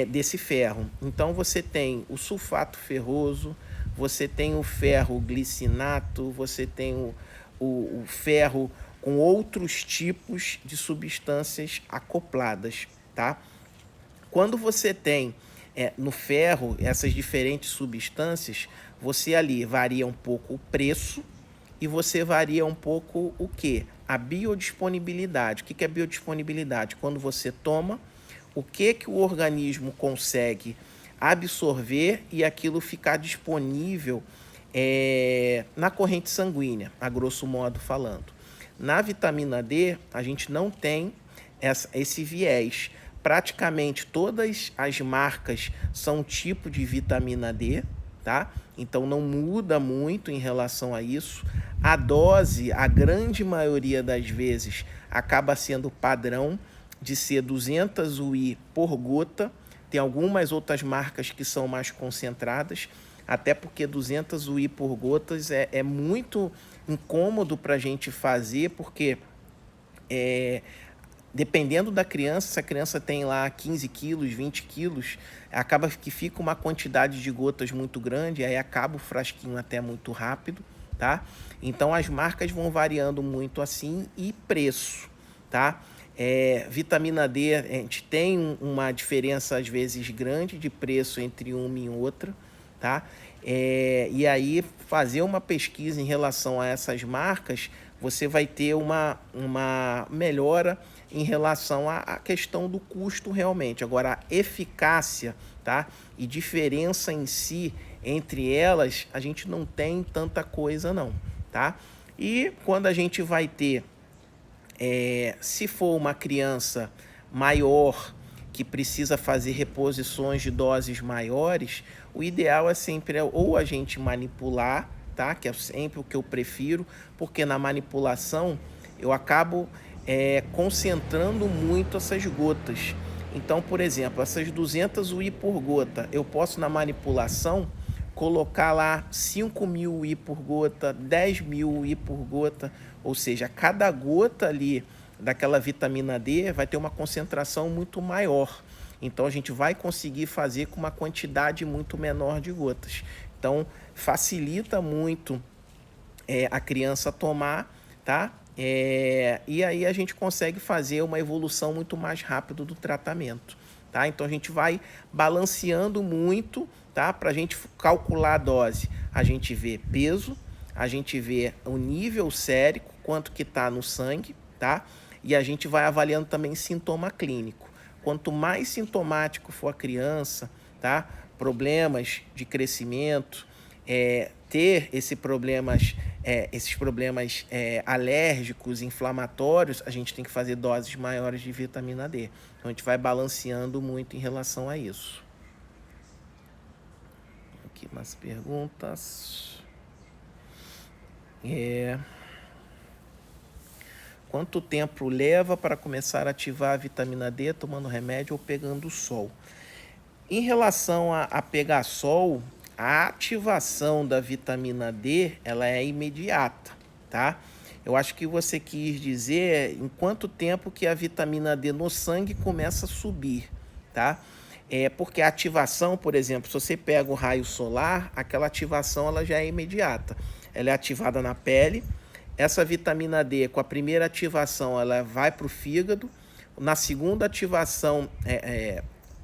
desse ferro. Então você tem o sulfato ferroso, você tem o ferro glicinato, você tem o ferro com outros tipos de substâncias acopladas, tá? Quando você tem no ferro essas diferentes substâncias, você ali varia um pouco o preço e você varia um pouco o quê? A biodisponibilidade. O que é biodisponibilidade? Quando você toma, o que o organismo consegue absorver e aquilo ficar disponível na corrente sanguínea, a grosso modo falando. Na vitamina D, a gente não tem esse viés. Praticamente todas as marcas são um tipo de vitamina D, tá? Então não muda muito em relação a isso. A dose, a grande maioria das vezes, acaba sendo padrão de ser 200 UI por gota. Tem algumas outras marcas que são mais concentradas, até porque 200 UI por gotas é muito incômodo para a gente fazer, porque dependendo da criança, se a criança tem lá 15 quilos, 20 quilos, acaba que fica uma quantidade de gotas muito grande, aí acaba o frasquinho até muito rápido, tá? Então as marcas vão variando muito assim e preço, tá? Vitamina D, a gente tem uma diferença às vezes grande de preço entre uma e outra, tá? E aí fazer uma pesquisa em relação a essas marcas, você vai ter uma melhora em relação à questão do custo realmente. Agora, a eficácia, tá? E diferença em si entre elas, a gente não tem tanta coisa não, tá? E quando a gente vai ter, se for uma criança maior que precisa fazer reposições de doses maiores, o ideal é sempre ou a gente manipular, tá? Que é sempre o que eu prefiro, porque na manipulação eu acabo concentrando muito essas gotas. Então, por exemplo, essas 200 UI por gota, eu posso na manipulação colocar lá 5.000 UI por gota, 10.000 UI por gota, ou seja, cada gota ali daquela vitamina D vai ter uma concentração muito maior. Então a gente vai conseguir fazer com uma quantidade muito menor de gotas. Então facilita muito a criança tomar, tá? E aí a gente consegue fazer uma evolução muito mais rápida do tratamento, tá? Então a gente vai balanceando muito, tá? Para a gente calcular a dose, a gente vê peso, a gente vê o nível sérico, quanto que está no sangue, tá? E a gente vai avaliando também sintoma clínico. Quanto mais sintomático for a criança, tá? Problemas de crescimento, ter esses problemas alérgicos, inflamatórios, a gente tem que fazer doses maiores de vitamina D. Então a gente vai balanceando muito em relação a isso. Aqui umas perguntas. Quanto tempo leva para começar a ativar a vitamina D tomando remédio ou pegando sol? Em relação a pegar sol, a ativação da vitamina D, ela é imediata, tá? Eu acho que você quis dizer em quanto tempo que a vitamina D no sangue começa a subir, tá? Porque a ativação, por exemplo, se você pega o raio solar, aquela ativação ela já é imediata. Ela é ativada na pele. Essa vitamina D, com a primeira ativação, ela vai para o fígado. Na segunda ativação,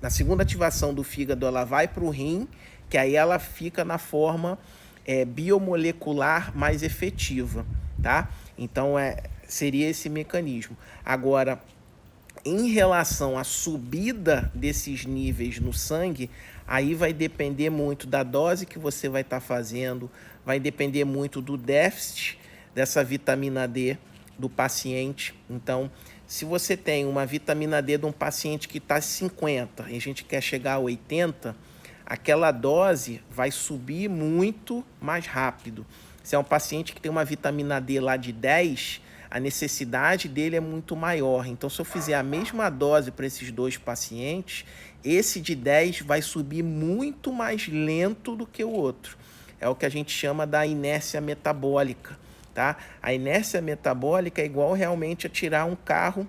na segunda ativação do fígado, ela vai para o rim, que aí ela fica na forma biomolecular mais efetiva, tá? Então, seria esse mecanismo. Agora, em relação à subida desses níveis no sangue, aí vai depender muito da dose que você vai estar fazendo, vai depender muito do déficit dessa vitamina D do paciente. Então, se você tem uma vitamina D de um paciente que está 50 e a gente quer chegar a 80, aquela dose vai subir muito mais rápido. Se é um paciente que tem uma vitamina D lá de 10, a necessidade dele é muito maior. Então, se eu fizer a mesma dose para esses dois pacientes, esse de 10 vai subir muito mais lento do que o outro. É o que a gente chama da inércia metabólica, tá? A inércia metabólica é igual realmente a tirar um carro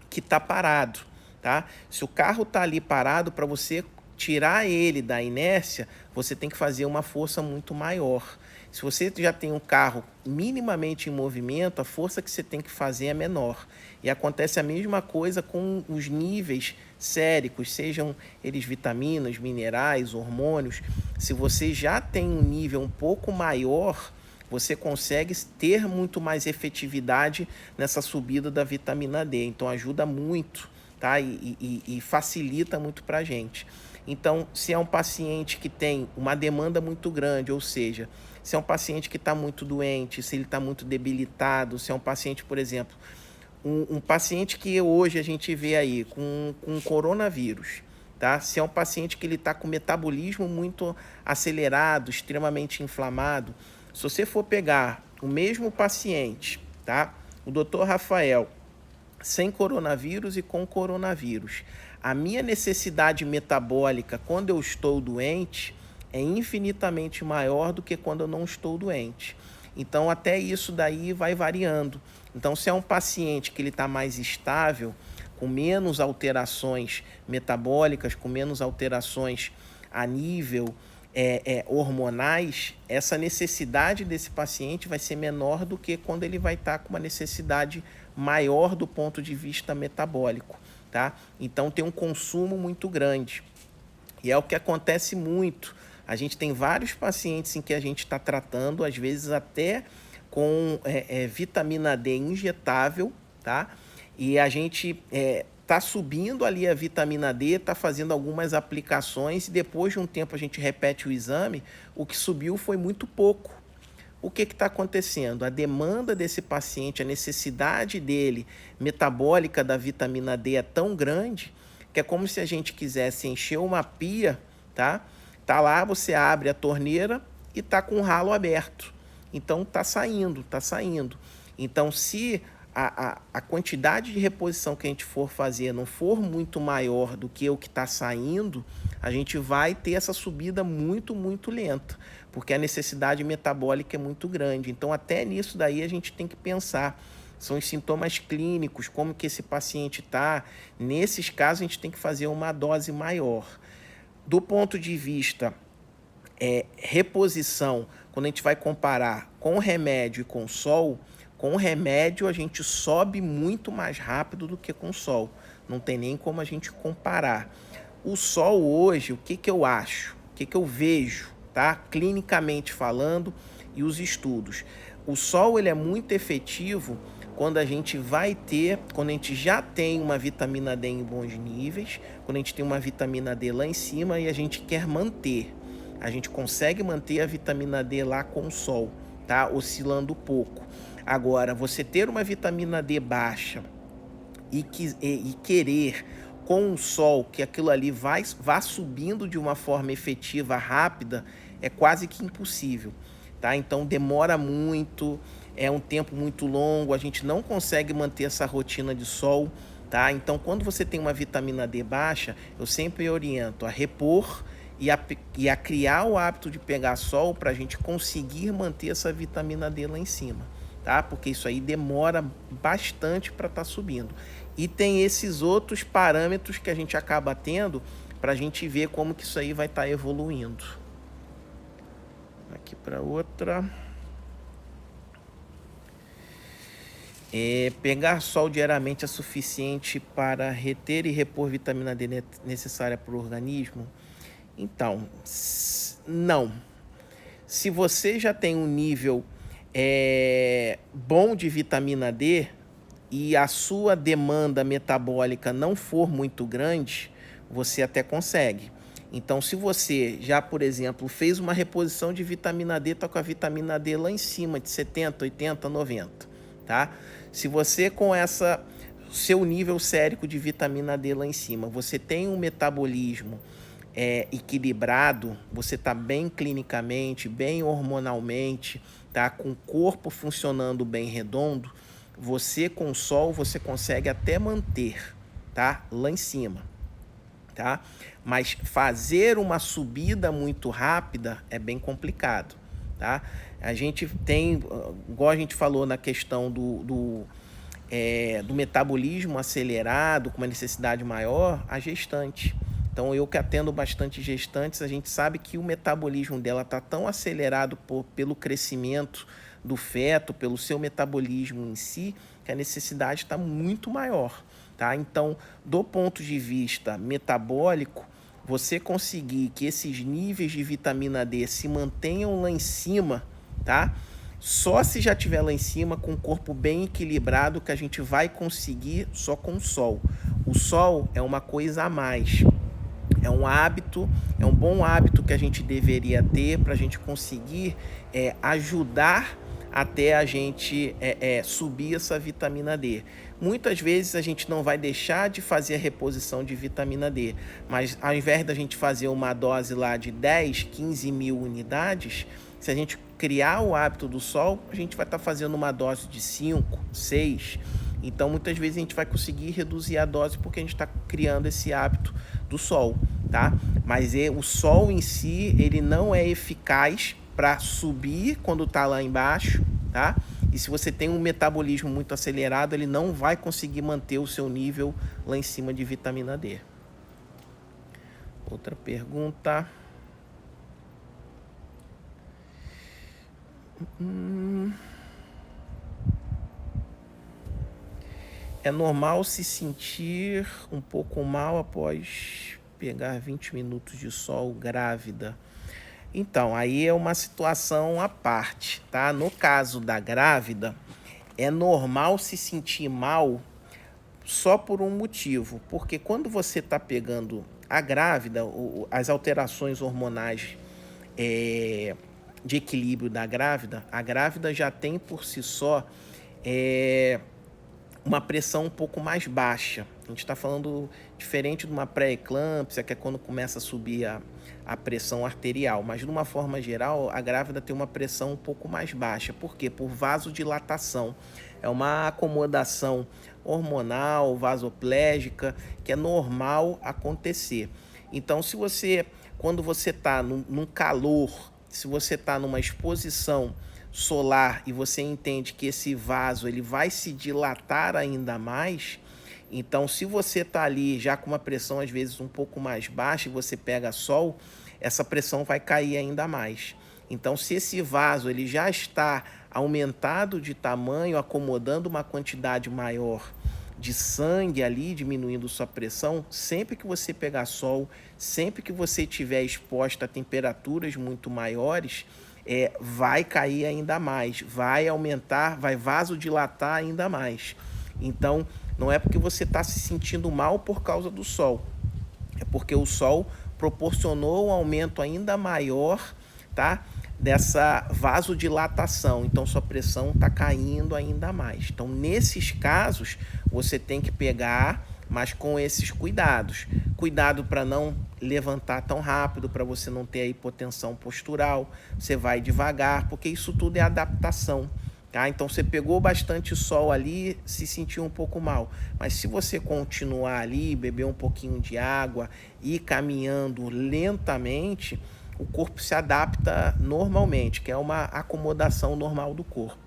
que está parado, tá? Se o carro está ali parado, para você tirar ele da inércia, você tem que fazer uma força muito maior. Se você já tem um carro minimamente em movimento, a força que você tem que fazer é menor. E acontece a mesma coisa com os níveis séricos, sejam eles vitaminas, minerais, hormônios. Se você já tem um nível um pouco maior, você consegue ter muito mais efetividade nessa subida da vitamina D. Então ajuda muito, tá? E facilita muito para a gente. Então, se é um paciente que tem uma demanda muito grande, ou seja, se é um paciente que está muito doente, se ele está muito debilitado, se é um paciente, por exemplo, um paciente que hoje a gente vê aí com coronavírus, tá? Se é um paciente que ele está com metabolismo muito acelerado, extremamente inflamado, se você for pegar o mesmo paciente, tá? O Dr. Rafael, sem coronavírus e com coronavírus, a minha necessidade metabólica quando eu estou doente é infinitamente maior do que quando eu não estou doente. Então, até isso daí vai variando. Então, se é um paciente que ele está mais estável, com menos alterações metabólicas, com menos alterações a nível hormonais, essa necessidade desse paciente vai ser menor do que quando ele vai estar com uma necessidade maior do ponto de vista metabólico, tá? Então tem um consumo muito grande. E é o que acontece muito. A gente tem vários pacientes em que a gente está tratando, às vezes até com vitamina D injetável, tá? E a gente está subindo ali a vitamina D, está fazendo algumas aplicações e depois de um tempo a gente repete o exame, o que subiu foi muito pouco. O que está acontecendo? A demanda desse paciente, a necessidade dele metabólica da vitamina D é tão grande que é como se a gente quisesse encher uma pia, tá? Tá lá, você abre a torneira e tá com o ralo aberto. Então tá saindo, tá saindo. Então se a quantidade de reposição que a gente for fazer não for muito maior do que o que está saindo, a gente vai ter essa subida muito, muito lenta, porque a necessidade metabólica é muito grande. Então, até nisso daí a gente tem que pensar. São os sintomas clínicos, como que esse paciente está. Nesses casos, a gente tem que fazer uma dose maior. Do ponto de vista reposição, quando a gente vai comparar com remédio e com sol, com remédio a gente sobe muito mais rápido do que com sol. Não tem nem como a gente comparar. O sol hoje, o que eu acho? O que eu vejo, tá? Clinicamente falando e os estudos. O sol ele é muito efetivo quando a gente quando a gente já tem uma vitamina D em bons níveis, quando a gente tem uma vitamina D lá em cima e a gente quer manter. A gente consegue manter a vitamina D lá com o sol, tá? Oscilando pouco. Agora, você ter uma vitamina D baixa e querer com o sol que aquilo ali vá subindo de uma forma efetiva, rápida, é quase que impossível, tá? Então demora muito, é um tempo muito longo, a gente não consegue manter essa rotina de sol, tá? Então, quando você tem uma vitamina D baixa, eu sempre oriento a repor e a criar o hábito de pegar sol para a gente conseguir manter essa vitamina D lá em cima, tá? Porque isso aí demora bastante para estar subindo. E tem esses outros parâmetros que a gente acaba tendo para a gente ver como que isso aí vai estar evoluindo. Aqui para outra. Pegar sol diariamente é suficiente para reter e repor vitamina D necessária para o organismo? Então, não. Se você já tem um nível bom de vitamina D e a sua demanda metabólica não for muito grande, você até consegue. Então, se você já, por exemplo, fez uma reposição de vitamina D, está com a vitamina D lá em cima de 70, 80, 90, tá? Se você com seu nível sérico de vitamina D lá em cima, você tem um metabolismo equilibrado, você está bem clinicamente, bem hormonalmente, tá? Com o corpo funcionando bem redondo, você com o sol, você consegue até manter, tá? Lá em cima, tá? Mas fazer uma subida muito rápida é bem complicado, tá? A gente tem, igual a gente falou na questão do metabolismo acelerado, com uma necessidade maior, a gestante. Então, eu que atendo bastante gestantes, a gente sabe que o metabolismo dela está tão acelerado pelo crescimento do feto, pelo seu metabolismo em si, que a necessidade está muito maior, tá? Então, do ponto de vista metabólico, você conseguir que esses níveis de vitamina D se mantenham lá em cima, tá? Só se já estiver lá em cima, com o corpo bem equilibrado, que a gente vai conseguir só com o sol. O sol é uma coisa a mais. É um hábito, é um bom hábito que a gente deveria ter para a gente conseguir ajudar até a gente subir essa vitamina D. Muitas vezes a gente não vai deixar de fazer a reposição de vitamina D, mas ao invés da gente fazer uma dose lá de 10, 15 mil unidades, se a gente criar o hábito do sol, a gente vai estar fazendo uma dose de 5, 6. Então, muitas vezes a gente vai conseguir reduzir a dose porque a gente está criando esse hábito do sol, tá? Mas o sol em si, ele não é eficaz para subir quando está lá embaixo, tá? E se você tem um metabolismo muito acelerado, ele não vai conseguir manter o seu nível lá em cima de vitamina D. Outra pergunta. É normal se sentir um pouco mal após pegar 20 minutos de sol grávida? Então, aí é uma situação à parte, tá? No caso da grávida, é normal se sentir mal só por um motivo, porque quando você está pegando a grávida, as alterações hormonais de equilíbrio da grávida, a grávida já tem por si só uma pressão um pouco mais baixa. A gente está falando diferente de uma pré-eclâmpsia, que é quando começa a subir a pressão arterial. Mas, de uma forma geral, a grávida tem uma pressão um pouco mais baixa. Por quê? Por vasodilatação. É uma acomodação hormonal, vasoplégica, que é normal acontecer. Então, quando você está num calor, se você está numa exposição solar e você entende que esse vaso ele vai se dilatar ainda mais, então se você está ali já com uma pressão às vezes um pouco mais baixa e você pega sol, essa pressão vai cair ainda mais. Então, se esse vaso ele já está aumentado de tamanho, acomodando uma quantidade maior de sangue ali, diminuindo sua pressão, sempre que você pegar sol, sempre que você estiver exposto a temperaturas muito maiores, vai cair ainda mais, vai aumentar, vai vasodilatar ainda mais. Então, não é porque você está se sentindo mal por causa do sol, é porque o sol proporcionou um aumento ainda maior, tá? Dessa vasodilatação, então sua pressão está caindo ainda mais. Então, nesses casos, você tem que pegar, mas com esses cuidados. Cuidado para não levantar tão rápido, para você não ter a hipotensão postural. Você vai devagar, porque isso tudo é adaptação, Tá? Então você pegou bastante sol ali, se sentiu um pouco mal. Mas se você continuar ali, beber um pouquinho de água e ir caminhando lentamente, o corpo se adapta normalmente, que é uma acomodação normal do corpo.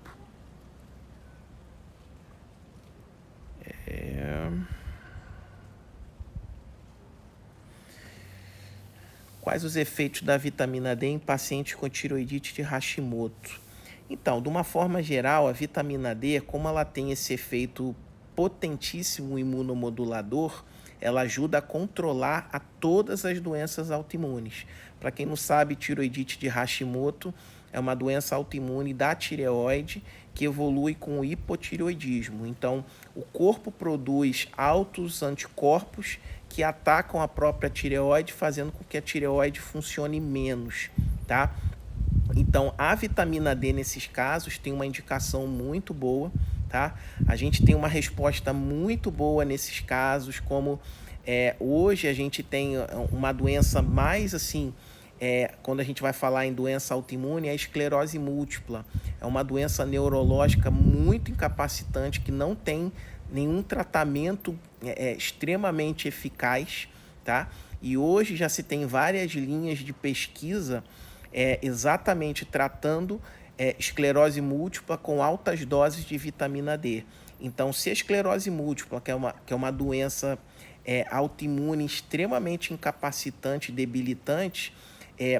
Quais os efeitos da vitamina D em pacientes com tireoidite de Hashimoto? Então, de uma forma geral, a vitamina D, como ela tem esse efeito potentíssimo imunomodulador, ela ajuda a controlar a todas as doenças autoimunes. Para quem não sabe, tireoidite de Hashimoto é uma doença autoimune da tireoide que evolui com o hipotireoidismo. Então, o corpo produz altos anticorpos que atacam a própria tireoide, fazendo com que a tireoide funcione menos, tá? Então, a vitamina D nesses casos tem uma indicação muito boa, tá? A gente tem uma resposta muito boa nesses casos, como hoje a gente tem uma doença mais assim, quando a gente vai falar em doença autoimune, é a esclerose múltipla. É uma doença neurológica muito incapacitante que não tem nenhum tratamento extremamente eficaz, tá? E hoje já se tem várias linhas de pesquisa exatamente tratando esclerose múltipla com altas doses de vitamina D. Então, se a esclerose múltipla, que é uma doença autoimune extremamente incapacitante, debilitante,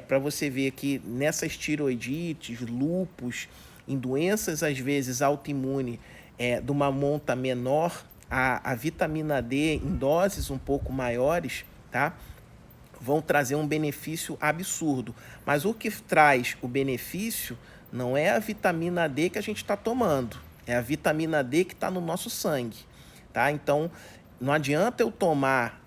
para você ver que nessas tiroidites, lúpus, em doenças às vezes autoimune de uma monta menor, a vitamina D em doses um pouco maiores, tá? Vão trazer um benefício absurdo. Mas o que traz o benefício não é a vitamina D que a gente está tomando, é a vitamina D que está no nosso sangue, tá? Então, não adianta eu tomar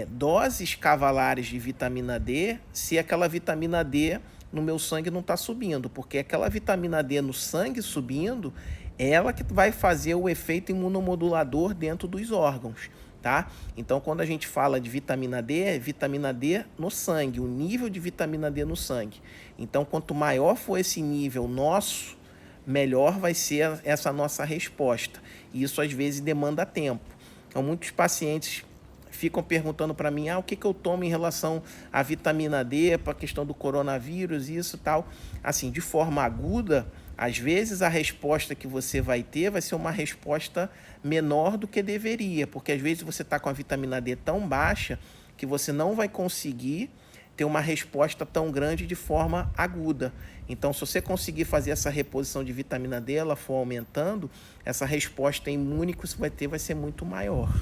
doses cavalares de vitamina D se aquela vitamina D no meu sangue não está subindo, porque aquela vitamina D no sangue subindo é ela que vai fazer o efeito imunomodulador dentro dos órgãos, tá? Então, quando a gente fala de vitamina D, é vitamina D no sangue, o nível de vitamina D no sangue. Então, quanto maior for esse nível nosso, melhor vai ser essa nossa resposta. E isso, às vezes, demanda tempo. Então, muitos pacientes ficam perguntando para mim, o que eu tomo em relação à vitamina D, para a questão do coronavírus, isso e tal. Assim, de forma aguda, às vezes a resposta que você vai ter vai ser uma resposta menor do que deveria, porque às vezes você está com a vitamina D tão baixa que você não vai conseguir ter uma resposta tão grande de forma aguda. Então, se você conseguir fazer essa reposição de vitamina D, ela for aumentando, essa resposta imune que você vai ter vai ser muito maior.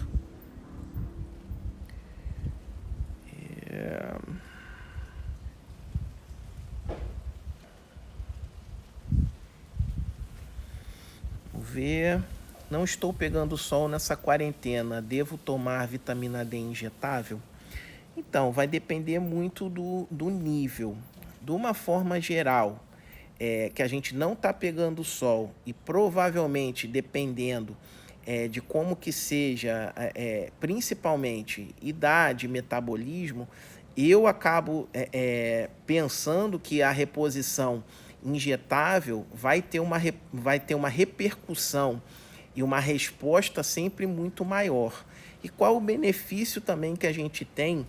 Vamos ver. Não estou pegando sol nessa quarentena. Devo tomar vitamina D injetável? Então, vai depender muito do nível. De uma forma geral, que a gente não está pegando sol e provavelmente, dependendo de como que seja, principalmente idade, metabolismo, eu acabo pensando que a reposição injetável vai ter uma repercussão e uma resposta sempre muito maior. E qual o benefício também que a gente tem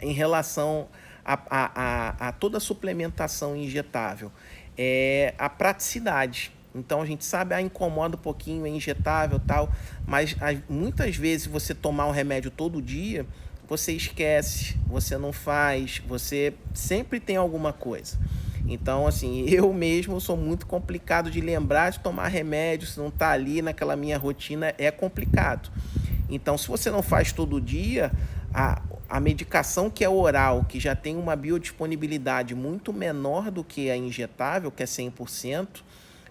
em relação a toda a suplementação injetável? A praticidade. Então a gente sabe, incomoda um pouquinho, é injetável e tal, mas muitas vezes você tomar um remédio todo dia, você esquece, você não faz, você sempre tem alguma coisa. Então, assim, eu mesmo sou muito complicado de lembrar de tomar remédio, se não está ali naquela minha rotina, é complicado. Então, se você não faz todo dia, a medicação que é oral, que já tem uma biodisponibilidade muito menor do que a injetável, que é 100%,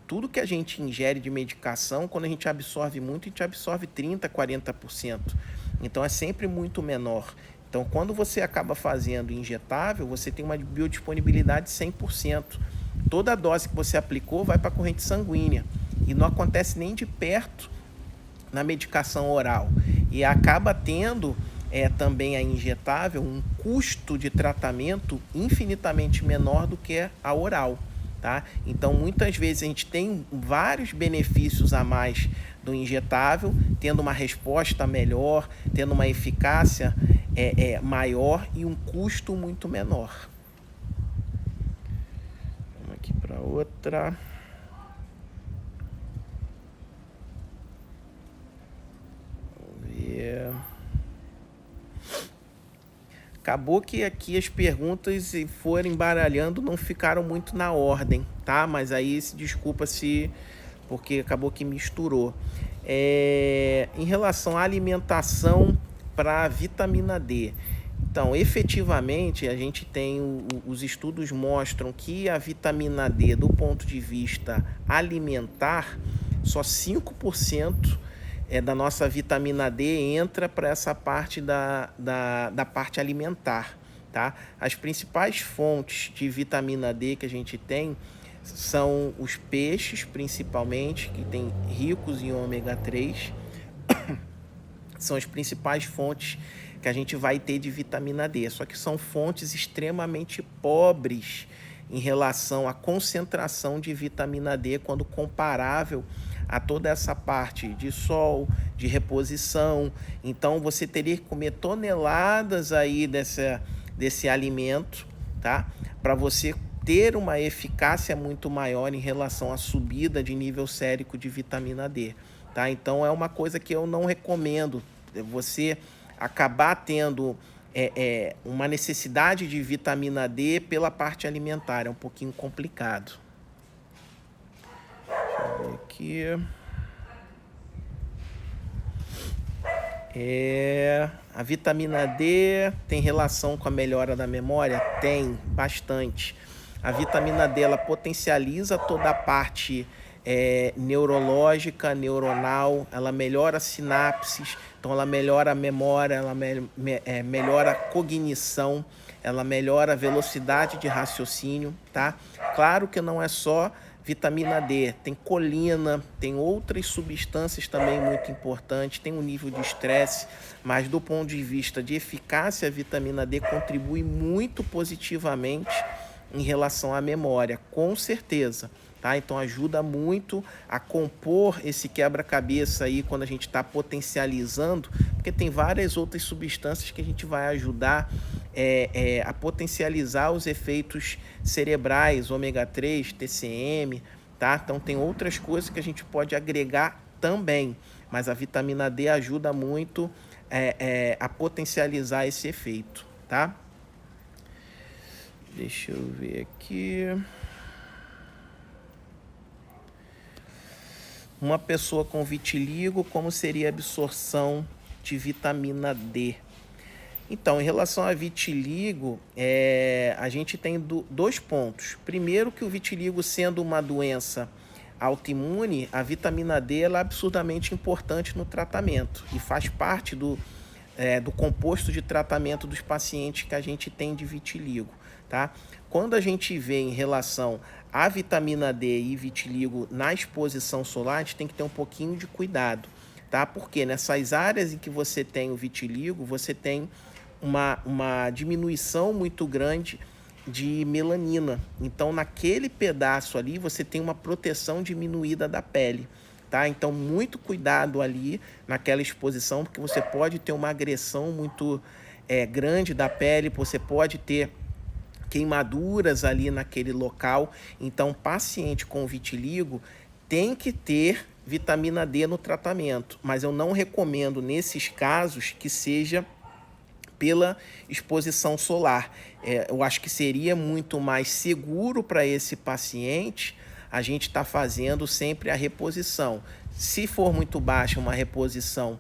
tudo que a gente ingere de medicação, quando a gente absorve muito, a gente absorve 30%, 40%. Então, é sempre muito menor. Então, quando você acaba fazendo injetável, você tem uma biodisponibilidade de 100%. Toda a dose que você aplicou vai para a corrente sanguínea. E não acontece nem de perto na medicação oral. E acaba tendo também a injetável um custo de tratamento infinitamente menor do que a oral, tá? Então, muitas vezes a gente tem vários benefícios a mais do injetável, tendo uma resposta melhor, tendo uma eficácia maior e um custo muito menor. Vamos aqui para outra. Vamos ver. Acabou que aqui as perguntas, se forem embaralhando, não ficaram muito na ordem, tá? Mas aí se desculpa se... porque acabou que misturou. Em relação à alimentação para vitamina D. Então, efetivamente, a gente tem... os estudos mostram que a vitamina D, do ponto de vista alimentar, só 5% da nossa vitamina D entra para essa parte da parte alimentar, tá? As principais fontes de vitamina D que a gente tem são os peixes, principalmente, que tem ricos em ômega 3, são as principais fontes que a gente vai ter de vitamina D, só que são fontes extremamente pobres em relação à concentração de vitamina D quando comparável a toda essa parte de sol, de reposição. Então você teria que comer toneladas aí desse alimento, tá? Para você ter uma eficácia muito maior em relação à subida de nível sérico de vitamina D, tá? Então é uma coisa que eu não recomendo você acabar tendo uma necessidade de vitamina D pela parte alimentar, é um pouquinho complicado. Deixa eu ver aqui. A vitamina D tem relação com a melhora da memória? Tem, bastante. A vitamina D, ela potencializa toda a parte neurológica, neuronal, ela melhora sinapses, então ela melhora a memória, ela melhora a cognição, ela melhora a velocidade de raciocínio, tá? Claro que não é só vitamina D, tem colina, tem outras substâncias também muito importantes, tem um nível de estresse, mas do ponto de vista de eficácia, a vitamina D contribui muito positivamente em relação à memória, com certeza, tá? Então ajuda muito a compor esse quebra-cabeça aí quando a gente está potencializando, porque tem várias outras substâncias que a gente vai ajudar a potencializar os efeitos cerebrais, ômega 3, TCM, tá? Então tem outras coisas que a gente pode agregar também, mas a vitamina D ajuda muito a potencializar esse efeito, tá? Deixa eu ver aqui. Uma pessoa com vitiligo, como seria a absorção de vitamina D? Então, em relação a vitiligo, a gente tem dois pontos. Primeiro, que o vitiligo, sendo uma doença autoimune, a vitamina D ela é absurdamente importante no tratamento e faz parte do composto de tratamento dos pacientes que a gente tem de vitiligo, tá? Quando a gente vê em relação à vitamina D e vitiligo na exposição solar, a gente tem que ter um pouquinho de cuidado, tá? Porque nessas áreas em que você tem o vitiligo, você tem uma diminuição muito grande de melanina. Então, naquele pedaço ali, você tem uma proteção diminuída da pele, tá? Então, muito cuidado ali naquela exposição, porque você pode ter uma agressão muito grande da pele, você pode ter queimaduras ali naquele local. Então, paciente com vitiligo tem que ter vitamina D no tratamento, mas eu não recomendo nesses casos que seja pela exposição solar. Eu acho que seria muito mais seguro para esse paciente a gente estar fazendo sempre a reposição. Se for muito baixa, uma reposição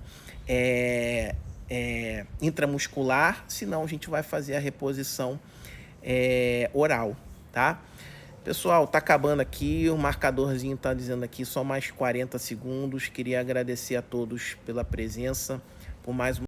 intramuscular, senão a gente vai fazer a reposição oral, tá? Pessoal, tá acabando aqui, o marcadorzinho tá dizendo aqui só mais 40 segundos. Queria agradecer a todos pela presença, por mais uma